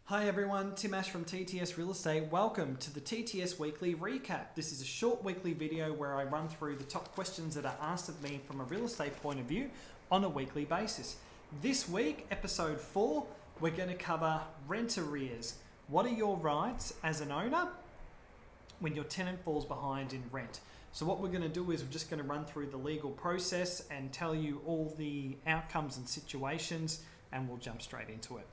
Hi everyone, Tim Ash from TTS Real Estate. Welcome to the TTS Weekly Recap. This is a short weekly video where I run through the top questions that are asked of me from a real estate point of view on a weekly basis. This week, episode 4, we're going to cover rent arrears. What are your rights as an owner when your tenant falls behind in rent? So what we're going to do is we're just going to run through the legal process and tell you all the outcomes and situations, and we'll jump straight into it.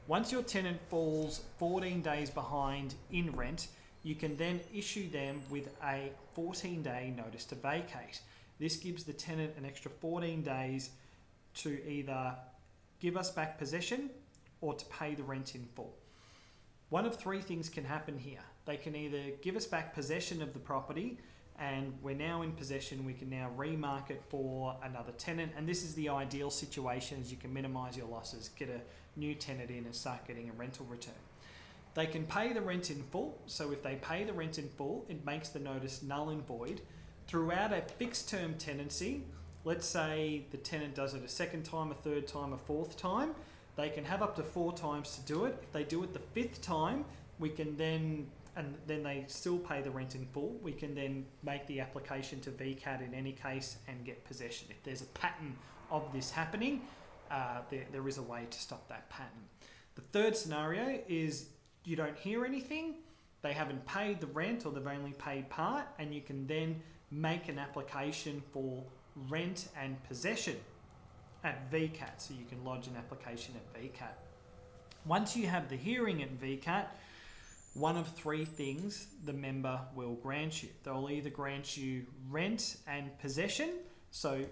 Once your tenant falls 14 days behind in rent, you can then issue them with a 14-day notice to vacate. This gives the tenant an extra 14 days to either give us back possession or to pay the rent in full. One of three things can happen here. They can either give us back possession of the property, and we're now in possession, we can now remarket for another tenant, and this is the ideal situation as you can minimize your losses, get a new tenant in and start getting a rental return. They can pay the rent in full, so if they pay the rent in full, it makes the notice null and void. Throughout a fixed term tenancy, let's say the tenant does it a second time, a third time, a fourth time, they can have up to 4 times to do it. If they do it the 5th time, we can then they still pay the rent in full, we can then make the application to VCAT in any case and get possession. If there's a pattern of this happening, there is a way to stop that pattern. The third scenario is you don't hear anything, they haven't paid the rent or they've only paid part, and you can then make an application for rent and possession at VCAT. So you can lodge an application at VCAT. Once you have the hearing at VCAT, one of 3 things the member will grant you. They'll either grant you rent and possession. So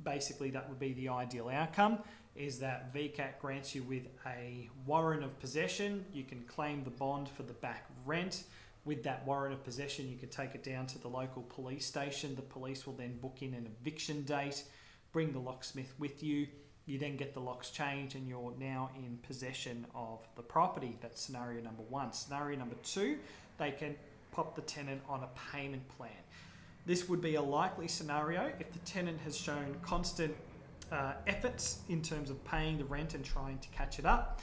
basically that would be the ideal outcome, is that VCAT grants you with a warrant of possession. You can claim the bond for the back rent. With that warrant of possession, you can take it down to the local police station. The police will then book in an eviction date, bring the locksmith with you. You then get the locks changed and you're now in possession of the property. That's scenario number 1. Scenario number 2, they can pop the tenant on a payment plan. This would be a likely scenario if the tenant has shown constant efforts in terms of paying the rent and trying to catch it up.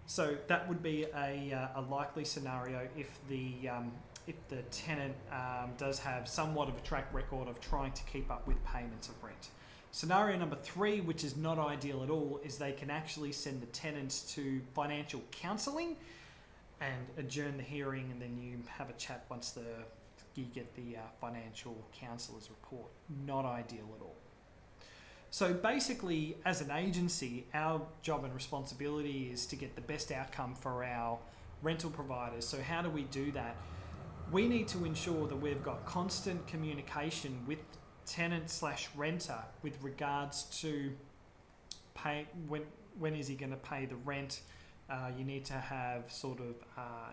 So that would be a likely scenario if the tenant does have somewhat of a track record of trying to keep up with payments of rent. Scenario number 3, which is not ideal at all, is they can actually send the tenants to financial counselling and adjourn the hearing, and then you have a chat once you get the financial counsellor's report. Not ideal at all. So basically, as an agency, our job and responsibility is to get the best outcome for our rental providers. So how do we do that? We need to ensure that we've got constant communication with tenant/renter with regards to pay, when is he going to pay the rent. You need to have sort of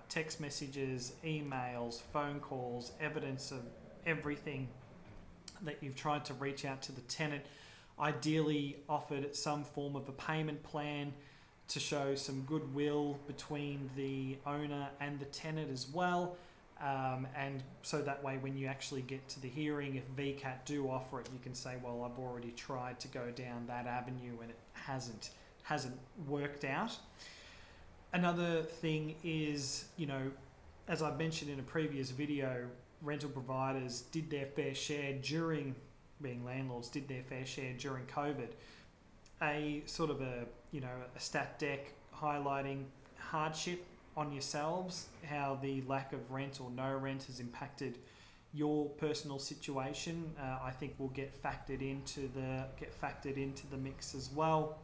text messages, emails, phone calls, evidence of everything that you've tried to reach out to the tenant. Ideally offered some form of a payment plan to show some goodwill between the owner and the tenant as well. And so that way when you actually get to the hearing, if VCAT do offer it, you can say, well, I've already tried to go down that avenue and it hasn't worked out. Another thing is, as I've mentioned in a previous video, rental providers did their fair share during being landlords, did their fair share during COVID. A sort of a stat deck highlighting hardship on yourselves, how the lack of rent or no rent has impacted your personal situation, I think will get factored into the mix as well.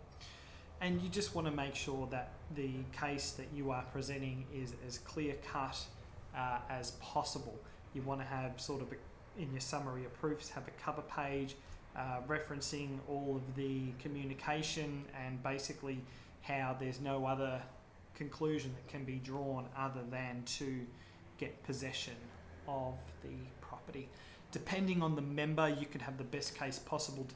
And you just want to make sure that the case that you are presenting is as clear cut as possible. You want to have sort of in your summary of proofs, have a cover page referencing all of the communication and basically how there's no other conclusion that can be drawn other than to get possession of the property. Depending on the member, you can have the best case possible.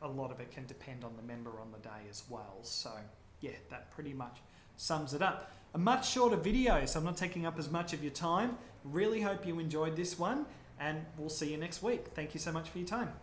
A lot of it can depend on the member on the day as well. So yeah, that pretty much sums it up. A much shorter video, so I'm not taking up as much of your time. Really hope you enjoyed this one, and we'll see you next week. Thank you so much for your time.